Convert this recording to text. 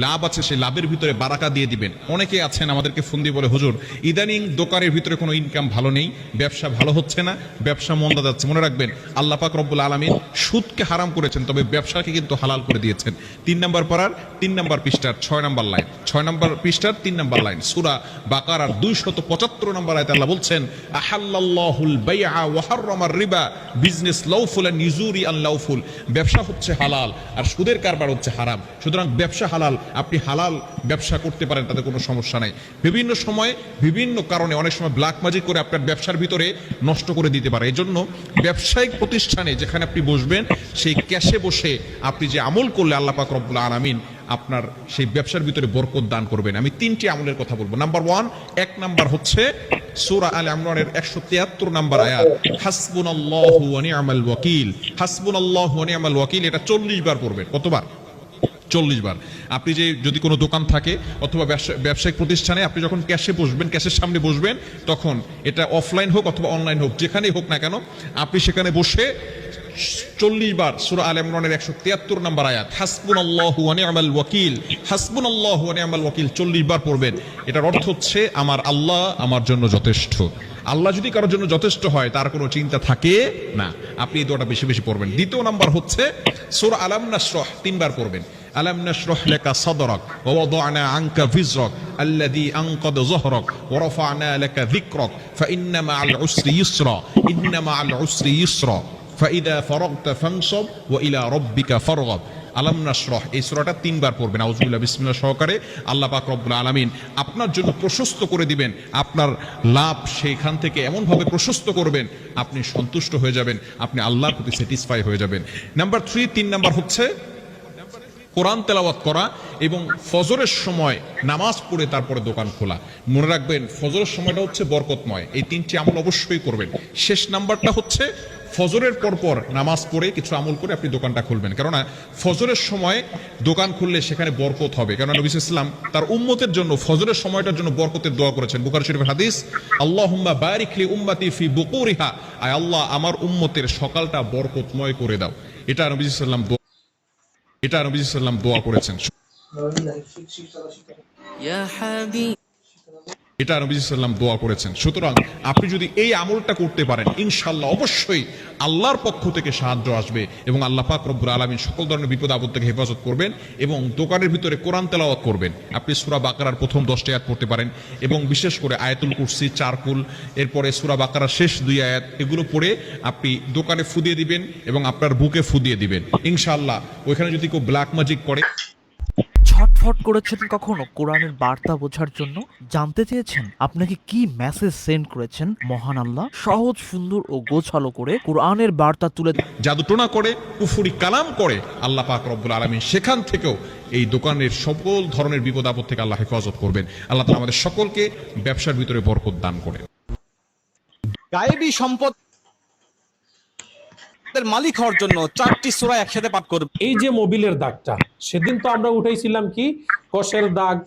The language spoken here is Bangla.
লাভ আছে সেই লাভের ভিতরে বারাকা দিয়ে দিবেন। অনেকে আছেন আমাদেরকে ফোন দিয়ে বলে, হুজুর ইদানিং দোকানের ভিতরে কোনো ইনকাম ভালো নেই, ব্যবসা ভালো হচ্ছে না, ব্যবসা মন্দা যাচ্ছে। মনে রাখবেন আল্লাহ পাক রব্বুল আলামিন সুদকে হারাম করেছেন, তবে ব্যবসাকে কিন্তু হালাল করে দিয়েছেন। 3 নম্বর পারার 3 নম্বর পৃষ্ঠার 6 নম্বর লাইন, 6 নম্বর পৃষ্ঠার 3 নম্বর লাইন, সূরা বাকারার 275 নম্বর আয়াতে আল্লাহ বলছেন, আহাল্লাল্লাহুল বাইআ ওয়া হাররামার রিবা, বিজনেস লাউফুল আন নিজুরি আন লাউফুল, ব্যবসা হচ্ছে হালাল আর সুদের কারবার হচ্ছে হারাম। সুতরাং ব্যবসা হালাল, আপনি হালাল ব্যবসা করতে পারেন, তাতে কোনো সমস্যা নাই। বিভিন্ন সময় বিভিন্ন কারণে অনেক সময় ব্ল্যাক ম্যাজিক করে আপনার ব্যবসার ভিতরে নষ্ট করে দিতে পারে। এই জন্য ব্যবসায়িক প্রতিষ্ঠানে যেখানে আপনি বসবেন সেই ক্যাশে বসে আপনি যে আমল করলে আল্লাহ পাক রব্বুল আলামিন আপনার সেই ব্যবসার ভিতরে বরকত দান করবেন। আমি 3টি আমলের কথা বলবো। নাম্বার 1, 1 নাম্বার হচ্ছে সূরা আলে ইমরানের 173 নম্বর আয়াত, হাসবুনাল্লাহু ওয়া নি'মাল ওয়াকিল। হাসবুনাল্লাহু ওয়া নি'মাল ওয়াকিল, এটা 40 বার পড়বেন। কতবার? 40 বার। আপনি যে যদি কোনো দোকান থাকে অথবা ব্যবসায়িক প্রতিষ্ঠানে আপনি যখন ক্যাশে বসবেন, ক্যাশের সামনে বসবেন, তখন এটা অফলাইন হোক অথবা অনলাইন হোক, যেখানেই হোক না কেন, আপনি সেখানে বসে 40 বার সূরা আলে ইমরানের 173 নম্বর আয়াত, হাসবুনাল্লাহু ওয়া নি'মাল ওয়াকিল, হাসবুনাল্লাহু ওয়া নি'মাল ওয়াকিল 40 বার পড়বেন। এটার অর্থ হচ্ছে আমার আল্লাহ আমার জন্য যথেষ্ট। আল্লাহ যদি কারোর জন্য যথেষ্ট হয় তার কোনো চিন্তা থাকে না। আপনি এই দোয়াটা বেশি বেশি পড়বেন। দ্বিতীয় নাম্বার হচ্ছে সূরা আলাম নাশরাহ 3 বার পড়বেন। আলাম নাশরাহ লাকা সাদরাক ওয়া ওয়াদা'না আনকা ভিজরাক আল্লাযী আনকাযা যহরাক ওয়া রাফা'না লাকা যিকরাক ফাইন্না মা'আল উসরি ইসরা ইন্না মা'আল উসরি ইসরা ফাইদা ফারাগতা ফানসাব ওয়া ইলা রাব্বিকা ফারগাব। আলাম নাশরাহ এই সূরাটা 3 বার পড়বেন আউযুবিল্লাহ বিসমিল্লাহ সহকারে। আল্লাহ পাক রব্বুল আলামিন আপনার জন্য প্রশস্ত করে দিবেন, আপনার লাভ সেইখান থেকে এমনভাবে প্রশস্ত করবেন আপনি সন্তুষ্ট হয়ে যাবেন, আপনি আল্লাহর প্রতি স্যাটিসফাই হয়ে যাবেন। নাম্বার 3 নাম্বার হচ্ছে কোরআন তেলাওয়াত করা এবং ফজরের সময় নামাজ পড়ে তারপরে দোকান খোলা। মনে রাখবেন ফজরের সময়টা হচ্ছে বরকতময়, এই 3টি আমল অবশ্যই করবেন। শেষ নাম্বারটা হচ্ছে ফজরের পরপর নামাজ পড়ে কিছু আমল করে আপনি দোকানটা খুলবেন, কেননা ফজরের সময় দোকান খুললে সেখানে বরকত হবে। কেননা নবী সাল্লাল্লাহু আলাইহি ওয়াসাল্লাম তার উম্মতের জন্য ফজরের সময়টার জন্য বরকতের দোয়া করেছেন। বুখারী শরীফের হাদিস, আল্লাহুম্মা বারিক লি উম্মতি ফি বুকুরিহা, আয় আল্লাহ আমার উম্মতের সকালটা বরকতময় করে দাও। এটা নবী সাল্লাল্লাহু আলাইহি ওয়াসাল্লাম দোয়া করেছেন। এটা নবী সাল্লাল্লাহু দোয়া করেছেন। সুতরাং আপনি যদি এই আমলটা করতে পারেন ইনশাআল্লাহ অবশ্যই আল্লাহর পক্ষ থেকে সাহায্য আসবে এবং আল্লাহ পাক রব্বুল আলামিন সকল ধরনের বিপদ আপদ থেকে হেফাজত করবেন। এবং দোকানের ভিতরে কোরআন তেলাওয়াত করবেন। আপনি সূরা বাকারার প্রথম 10টি আয়াত পড়তে পারেন এবং বিশেষ করে আয়াতুল কুরসি 4 কুল, এরপরে সূরা বাকারার শেষ 2 আয়াত, এগুলো পড়ে আপনি দোকানে ফু দিয়ে দিবেন এবং আপনার বুকে ফু দিয়ে দিবেন ইনশাআল্লাহ। ওইখানে যদি কেউ ব্ল্যাক ম্যাজিক করে, ছটফট করেছেন কখনো কোরআনের বার্তা বোঝার জন্য? জানতে চেয়েছেন আপনাকে কি মেসেজ সেন্ড করেছেন মহান আল্লাহ? সহজ, সুন্দর ও গোছালো করে কোরআনের বার্তা তুলে জাদুটোনা করে, কুফরি কালাম করে, আল্লাহ পাক রব্বুল আলামিন সেখান থেকেও এই দোকানের সকল ধরনের বিপদ আপদ থেকে আল্লাহ হেফাজত করবেন। আল্লাহ তাআলা আমাদের সকলকে ব্যবসার ভিতরে বরকত দান করেন। গায়েবী সম্পদ মালিক হওয়ার জন্য 4টি সূরা একসাথে পাঠ করব। এই যে মোবিলের দাগটা, সেদিন তো আমরা উঠাইছিলাম কি কষের দাগ,